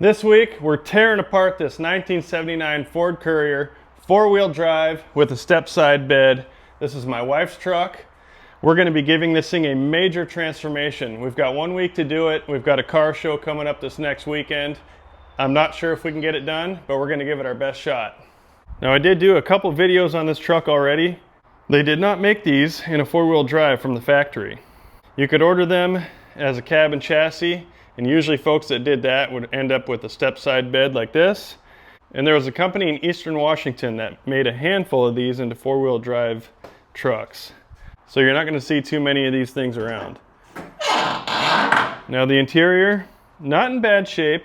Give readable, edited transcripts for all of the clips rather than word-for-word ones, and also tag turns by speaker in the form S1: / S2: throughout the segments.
S1: This week, we're tearing apart this 1979 Ford Courier, four-wheel drive with a step-side bed. This is my wife's truck. We're going to be giving this thing a major transformation. We've got 1 week to do it. We've got a car show coming up this next weekend. I'm not sure if we can get it done, but we're going to give it our best shot. Now, I did do a couple videos on this truck already. They did not make these in a four-wheel drive from the factory. You could order them as a cab and chassis, and usually folks that did that would end up with a step-side bed like this. And there was a company in Eastern Washington that made a handful of these into four-wheel drive trucks. So you're not going to see too many of these things around. Now the interior, not in bad shape.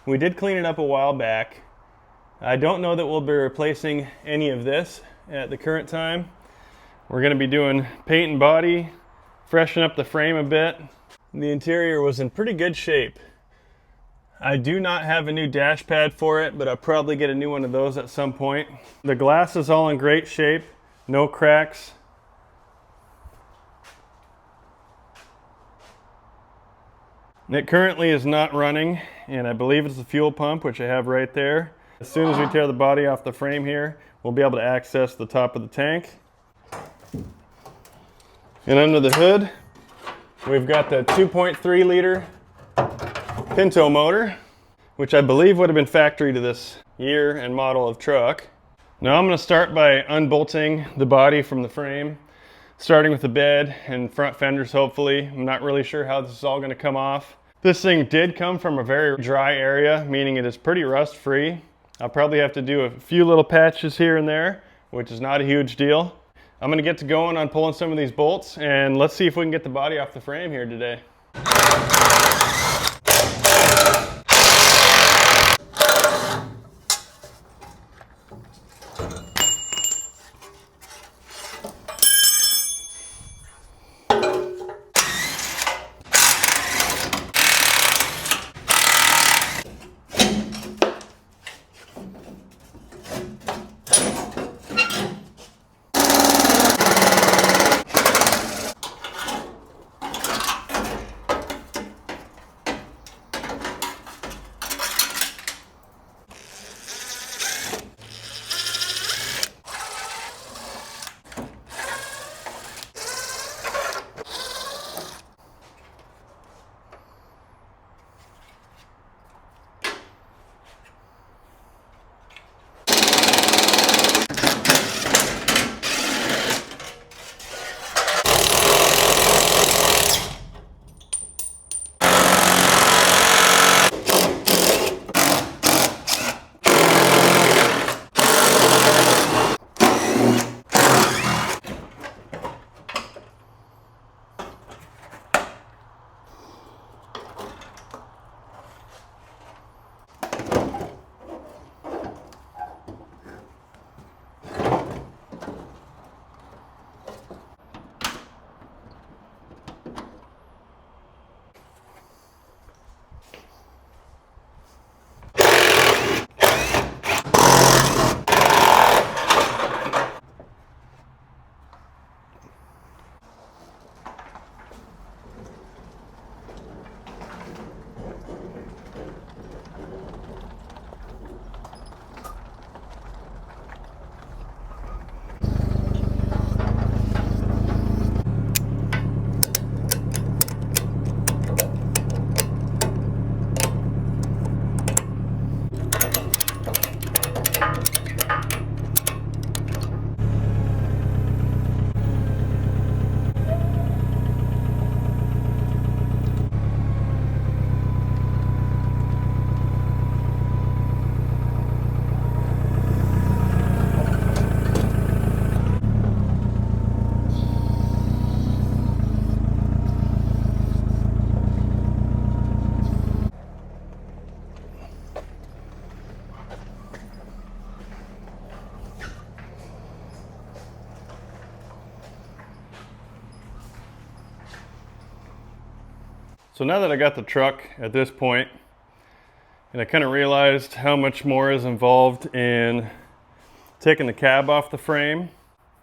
S1: We did clean it up a while back. I don't know that we'll be replacing any of this at the current time. We're going to be doing paint and body, freshen up the frame a bit. The interior was in pretty good shape. I do not have a new dash pad for it, but I'll probably get a new one of those at some point. The glass is all in great shape, no cracks. It currently is not running, and I believe it's the fuel pump, which I have right there. As soon as we tear the body off the frame here, we'll be able to access the top of the tank. And under the hood, we've got the 2.3 liter Pinto motor, which I believe would have been factory to this year and model of truck. Now I'm going to start by unbolting the body from the frame, starting with the bed and front fenders hopefully. I'm not really sure how this is all going to come off. This thing did come from a very dry area, meaning it is pretty rust free. I'll probably have to do a few little patches here and there, which is not a huge deal. I'm going to get to going on pulling some of these bolts, and let's see if we can get the body off the frame here today. So now that I got the truck at this point, and I kind of realized how much more is involved in taking the cab off the frame,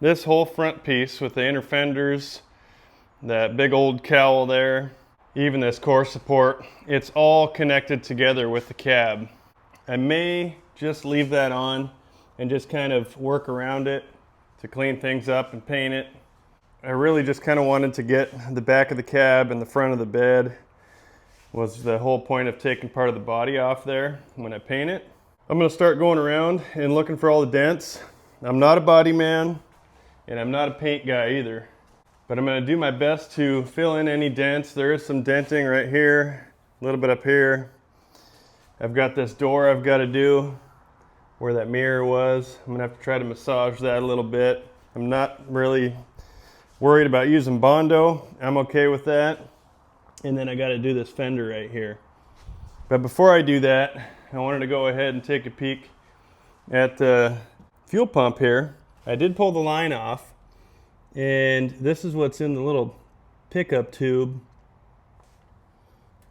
S1: this whole front piece with the inner fenders, that big old cowl there, even this core support. It's all connected together with the cab. I may just leave that on and just kind of work around it to clean things up and paint it. I really just kind of wanted to get the back of the cab and the front of the bed. Was the whole point of taking part of the body off there when I paint it. I'm gonna start going around and looking for all the dents. I'm not a body man and I'm not a paint guy either, but I'm gonna do my best to fill in any dents. There is some denting right here, a little bit up here. I've got this door I've got to do where that mirror was. I'm gonna have to try to massage that a little bit. I'm not really worried about using Bondo. I'm okay with that. And then I got to do this fender right here. But before I do that, I wanted to go ahead and take a peek at the fuel pump here. I did pull the line off, and this is what's in the little pickup tube.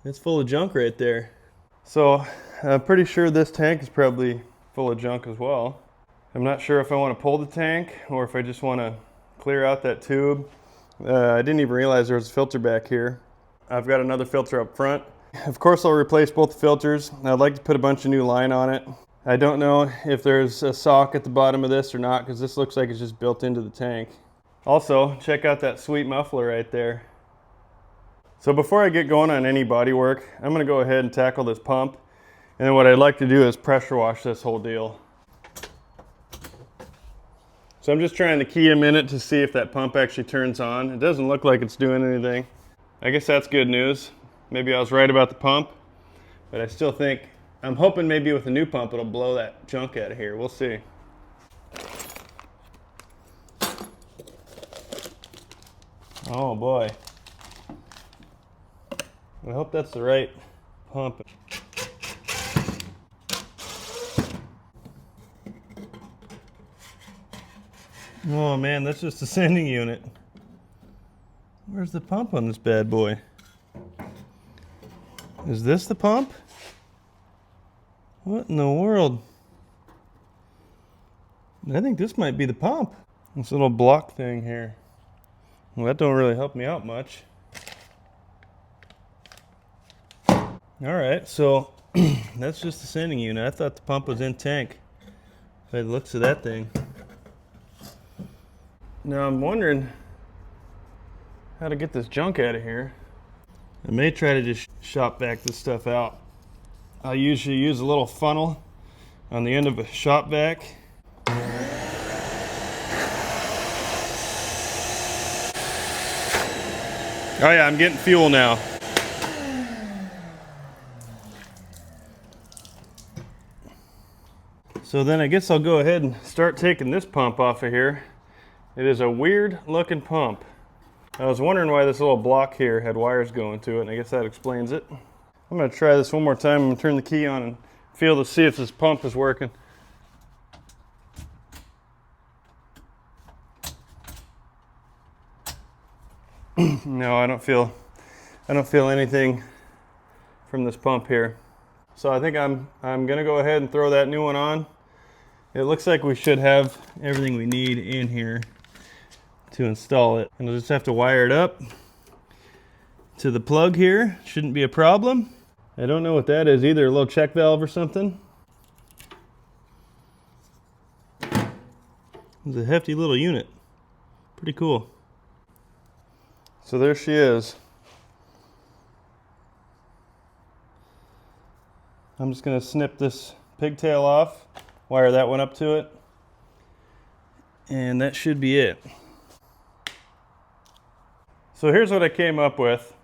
S1: It's full of junk right there. So I'm pretty sure this tank is probably full of junk as well. I'm not sure if I want to pull the tank or if I just want to clear out that tube. I didn't even realize there was a filter back here. I've got another filter up front. Of course I'll replace both the filters. I'd like to put a bunch of new line on it. I don't know if there's a sock at the bottom of this or not, because this looks like it's just built into the tank. Also, check out that sweet muffler right there. So before I get going on any body work, I'm gonna go ahead and tackle this pump. And then what I'd like to do is pressure wash this whole deal. So I'm just trying to key a minute to see if that pump actually turns on. It doesn't look like it's doing anything. I guess that's good news. Maybe I was right about the pump, but I still think, I'm hoping maybe with a new pump it'll blow that junk out of here. We'll see. Oh boy. I hope that's the right pump. Oh man, that's just a sending unit. Where's the pump on this bad boy? Is this the pump? What in the world? I think this might be the pump. This little block thing here. Well, that don't really help me out much. Alright, so that's just the sending unit. I thought the pump was in tank by the looks of that thing. Now I'm wondering how to get this junk out of here. I may try to just shop vac this stuff out. I usually use a little funnel on the end of a shop vac. Oh yeah, I'm getting fuel now. So then I guess I'll go ahead and start taking this pump off of here. It is a weird looking pump. I was wondering why this little block here had wires going to it, and I guess that explains it. I'm gonna try this one more time. I'm gonna turn the key on and feel to see if this pump is working. No, I don't feel anything from this pump here. So I think I'm gonna go ahead and throw that new one on. It looks like we should have everything we need in here to install it. And we'll just have to wire it up to the plug here. Shouldn't be a problem. I don't know what that is either, a little check valve or something. It's a hefty little unit. Pretty cool. So there she is. I'm just gonna snip this pigtail off, wire that one up to it, and that should be it. So here's what I came up with.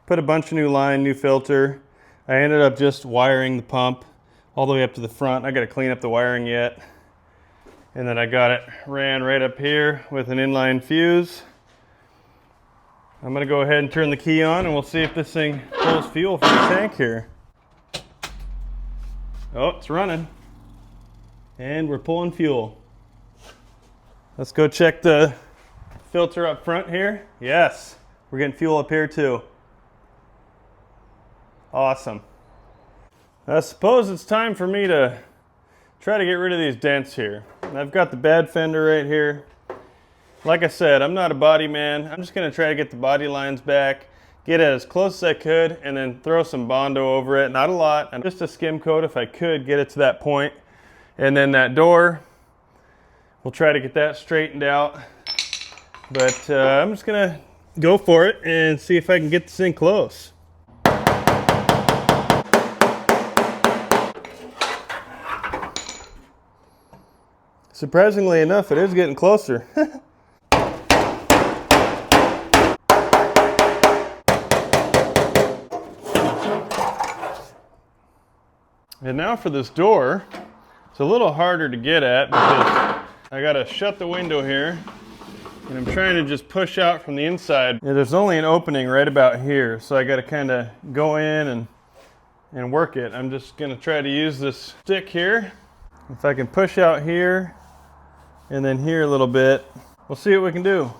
S1: Put a bunch of new line, new filter. I ended up just wiring the pump all the way up to the front. I gotta clean up the wiring yet. And then I got it ran right up here with an inline fuse. I'm gonna go ahead and turn the key on and we'll see if this thing pulls fuel from the tank here. Oh, it's running. And we're pulling fuel. Let's go check the filter up front here. Yes, we're getting fuel up here too. Awesome. I suppose it's time for me to try to get rid of these dents here. I've got the bad fender right here. Like I said, I'm not a body man. I'm just gonna try to get the body lines back, get it as close as I could, and then throw some Bondo over it. Not a lot, and just a skim coat if I could get it to that point. And then that door, we'll try to get that straightened out. But I'm just gonna go for it and see if I can get this thing close. Surprisingly enough, it is getting closer. And now for this door, it's a little harder to get at because I gotta shut the window here, and I'm trying to just push out from the inside. Yeah, there's only an opening right about here, so I gotta kind of go in and work it. I'm just gonna try to use this stick here. If I can push out here and then here a little bit, we'll see what we can do.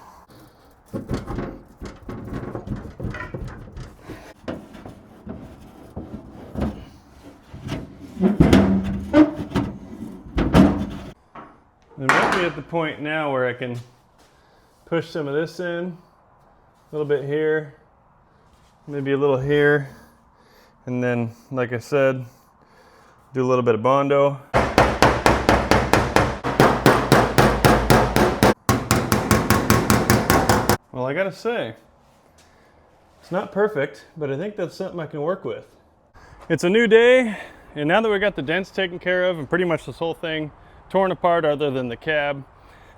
S1: I might be at the point now where I can push some of this in, a little bit here, maybe a little here, and then, like I said, do a little bit of Bondo. Well, I gotta say, it's not perfect, but I think that's something I can work with. It's a new day, and now that we got the dents taken care of and pretty much this whole thing torn apart other than the cab,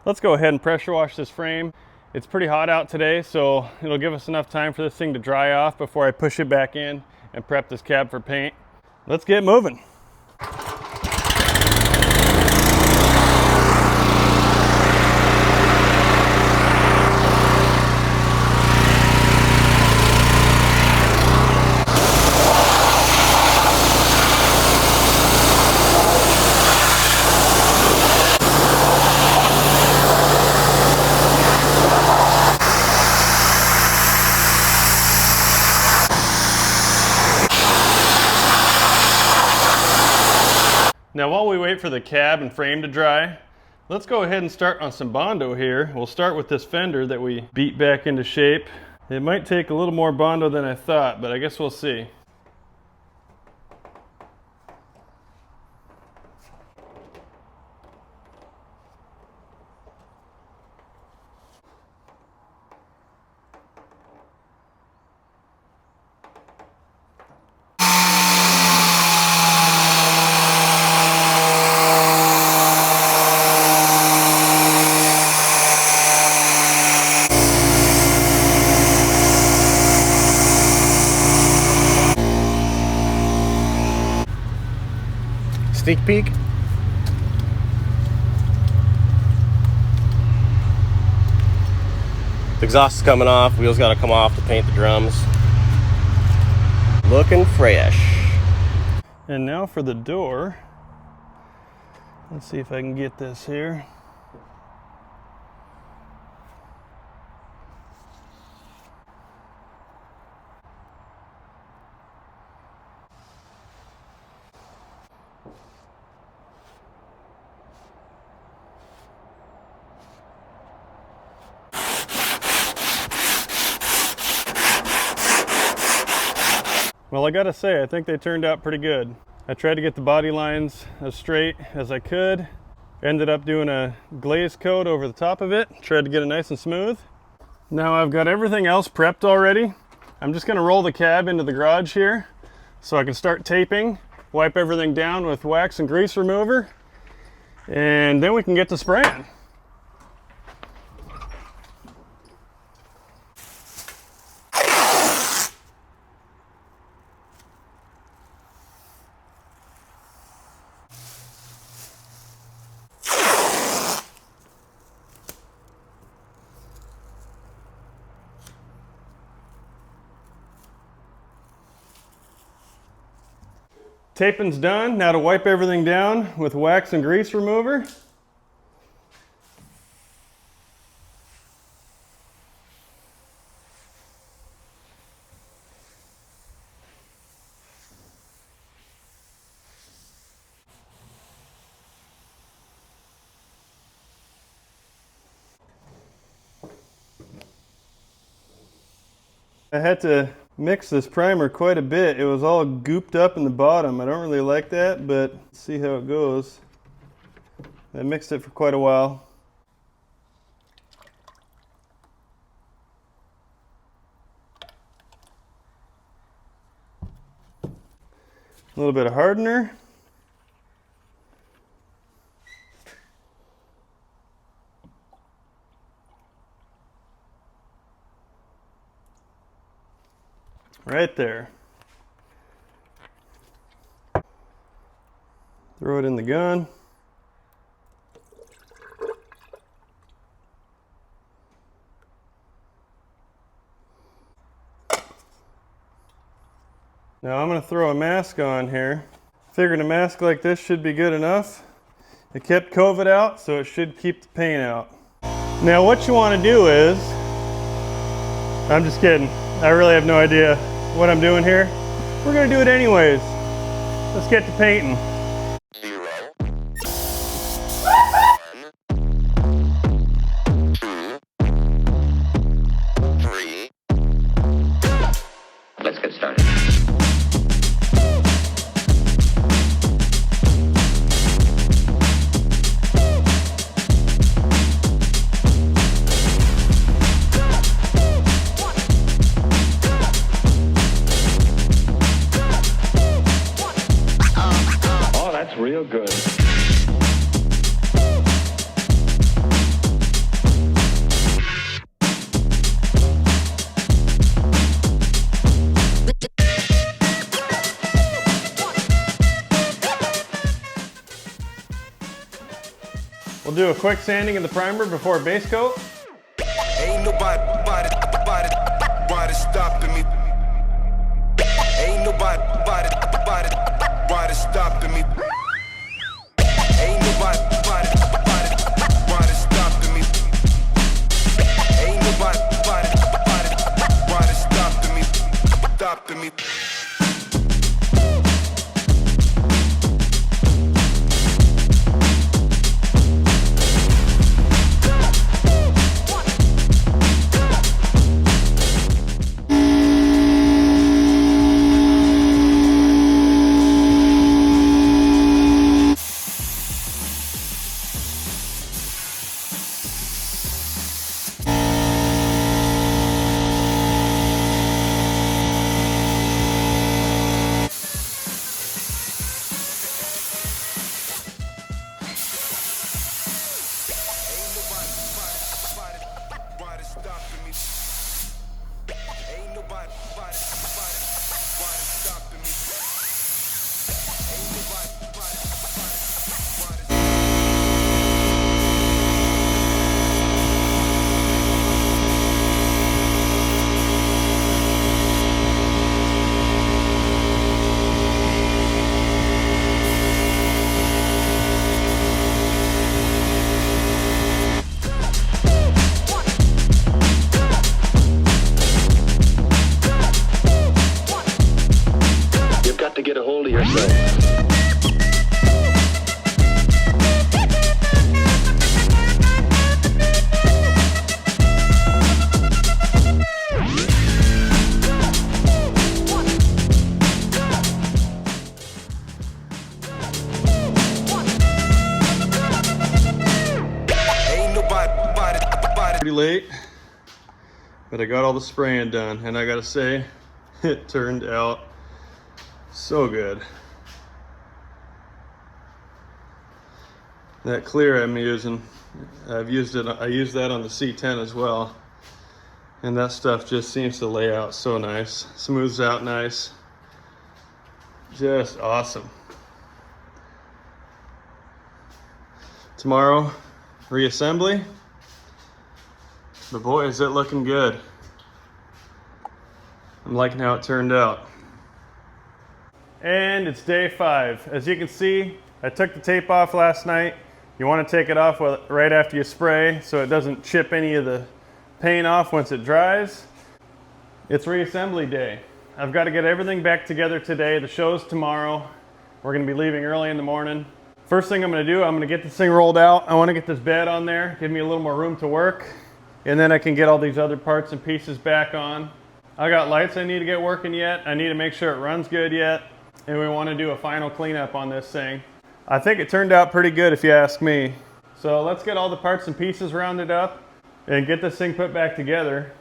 S1: let's go ahead and pressure wash this frame. It's pretty hot out today, so it'll give us enough time for this thing to dry off before I push it back in and prep this cab for paint. Let's get moving. Now while we wait for the cab and frame to dry, let's go ahead and start on some Bondo here. We'll start with this fender that we beat back into shape. It might take a little more Bondo than I thought, but I guess we'll see.
S2: Sneak peek. The exhaust is coming off. Wheels got to come off to paint the drums. Looking fresh.
S1: And now for the door. Let's see if I can get this here. Well, I gotta say, I think they turned out pretty good. I tried to get the body lines as straight as I could. Ended up doing a glaze coat over the top of it. Tried to get it nice and smooth. Now I've got everything else prepped already. I'm just gonna roll the cab into the garage here so I can start taping, wipe everything down with wax and grease remover, and then we can get to spraying. Taping's done. Now to wipe everything down with wax and grease remover. I had to mix this primer quite a bit. It was all gooped up in the bottom. I don't really like that, but let's see how it goes. I mixed it for quite a while. A little bit of hardener. Right there. Throw it in the gun. Now I'm going to throw a mask on here. Figured a mask like this should be good enough. It kept COVID out, so it should keep the paint out. Now what you want to do is, I'm just kidding. I really have no idea what I'm doing here. We're going to do it anyways. Let's get to painting.
S3: Let's get started. Oh, that's real good.
S1: We'll do a quick sanding of the primer before base coat.
S4: Ain't nobody stopping me. Ain't nobody stopping me. Ain't nobody stopping me. Ain't nobody stopping me.
S3: To get a hold of yourself.
S1: Pretty late, but I got all the spraying done, and I gotta say, it turned out so good. That clear I'm using, I used that on the C10 as well, and that stuff just seems to lay out so nice, smooths out nice, just awesome. Tomorrow, reassembly, but boy is it looking good. I'm liking how it turned out. And it's day 5. As you can see, I took the tape off last night. You want to take it off right after you spray so it doesn't chip any of the paint off once it dries. It's reassembly day. I've got to get everything back together today. The show's tomorrow. We're going to be leaving early in the morning. First thing I'm going to do, I'm going to get this thing rolled out. I want to get this bed on there, give me a little more room to work, and then I can get all these other parts and pieces back on. I got lights I need to get working yet. I need to make sure it runs good yet. And we want to do a final cleanup on this thing. I think it turned out pretty good if you ask me. So let's get all the parts and pieces rounded up and get this thing put back together.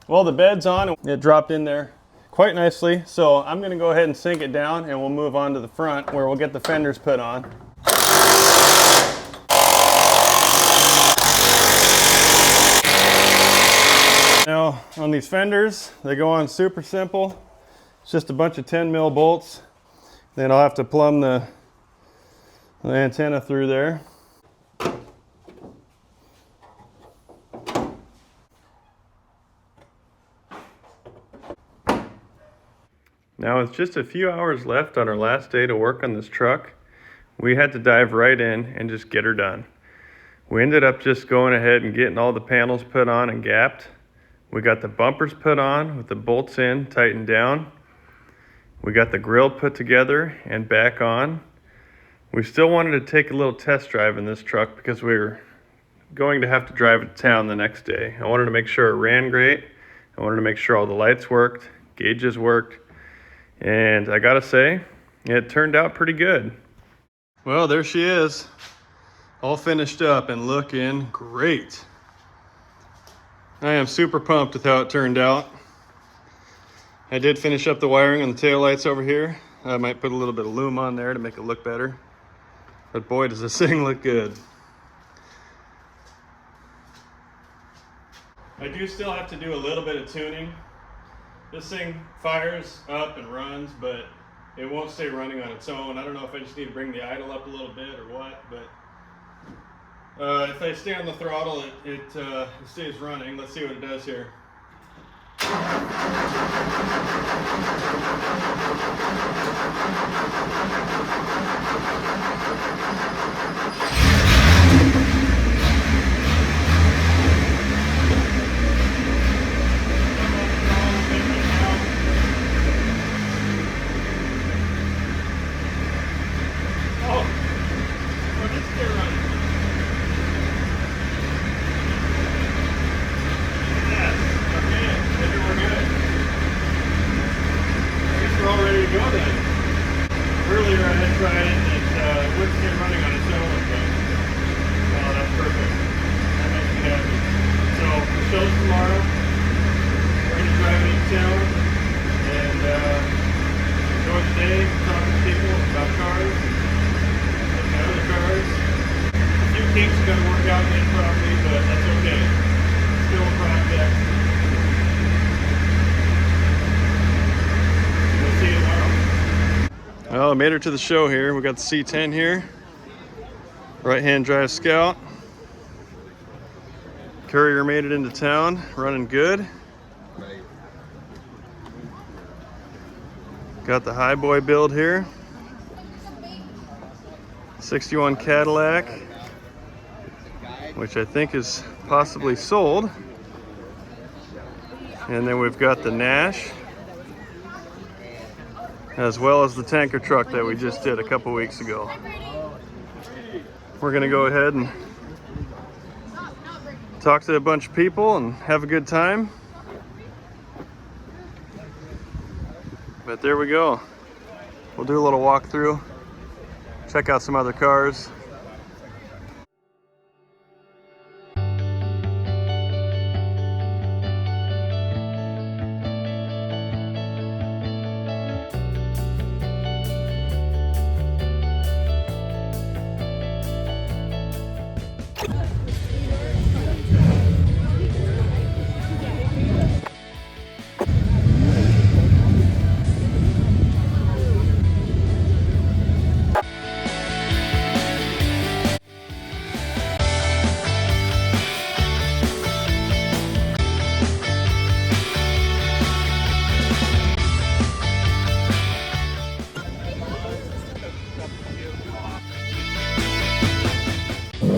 S1: Well, the bed's on. It dropped in there quite nicely. So I'm going to go ahead and sink it down and we'll move on to the front where we'll get the fenders put on. Now on these fenders, they go on super simple. It's just a bunch of 10 mil bolts. Then I'll have to plumb the antenna through there. Now with just a few hours left on our last day to work on this truck, we had to dive right in and just get her done. We ended up just going ahead and getting all the panels put on and gapped. We got the bumpers put on with the bolts in, tightened down. We got the grill put together and back on. We still wanted to take a little test drive in this truck because we were going to have to drive it to town the next day. I wanted to make sure it ran great. I wanted to make sure all the lights worked, gauges worked. And I gotta say, it turned out pretty good. Well, there she is, all finished up and looking great. I am super pumped with how it turned out. I did finish up the wiring on the taillights over here. I might put a little bit of loom on there to make it look better. But boy, does this thing look good. I do still have to do a little bit of tuning. This thing fires up and runs, but it won't stay running on its own. I don't know if I just need to bring the idle up a little bit or what, but if I stay on the throttle, it stays running. Let's see what it does here. Earlier I had tried it and it wouldn't stay running on its own, but oh, that's perfect. That makes me happy. So the show's tomorrow. We're going to drive it into town and enjoy the day, talk to people about cars, looking at other cars. A few kinks got to work out in properly, but that's okay. Still a project. Well, I made her to the show here. We got the C10 here. Right-hand drive Scout. Courier made it into town, running good. Got the high boy build here. 61 Cadillac, which I think is possibly sold. And then we've got the Nash, as well as the tanker truck that we just did a couple weeks ago. We're gonna go ahead and talk to a bunch of people and have a good time. But there we go. We'll do a little walkthrough, check out some other cars.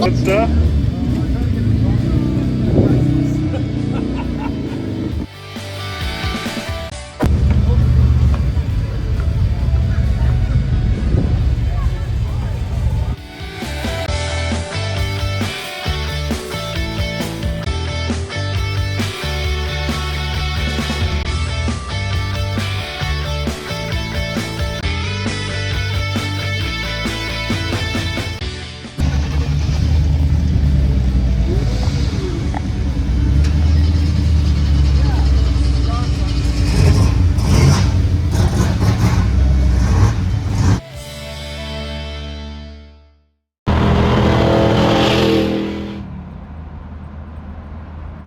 S1: Good stuff.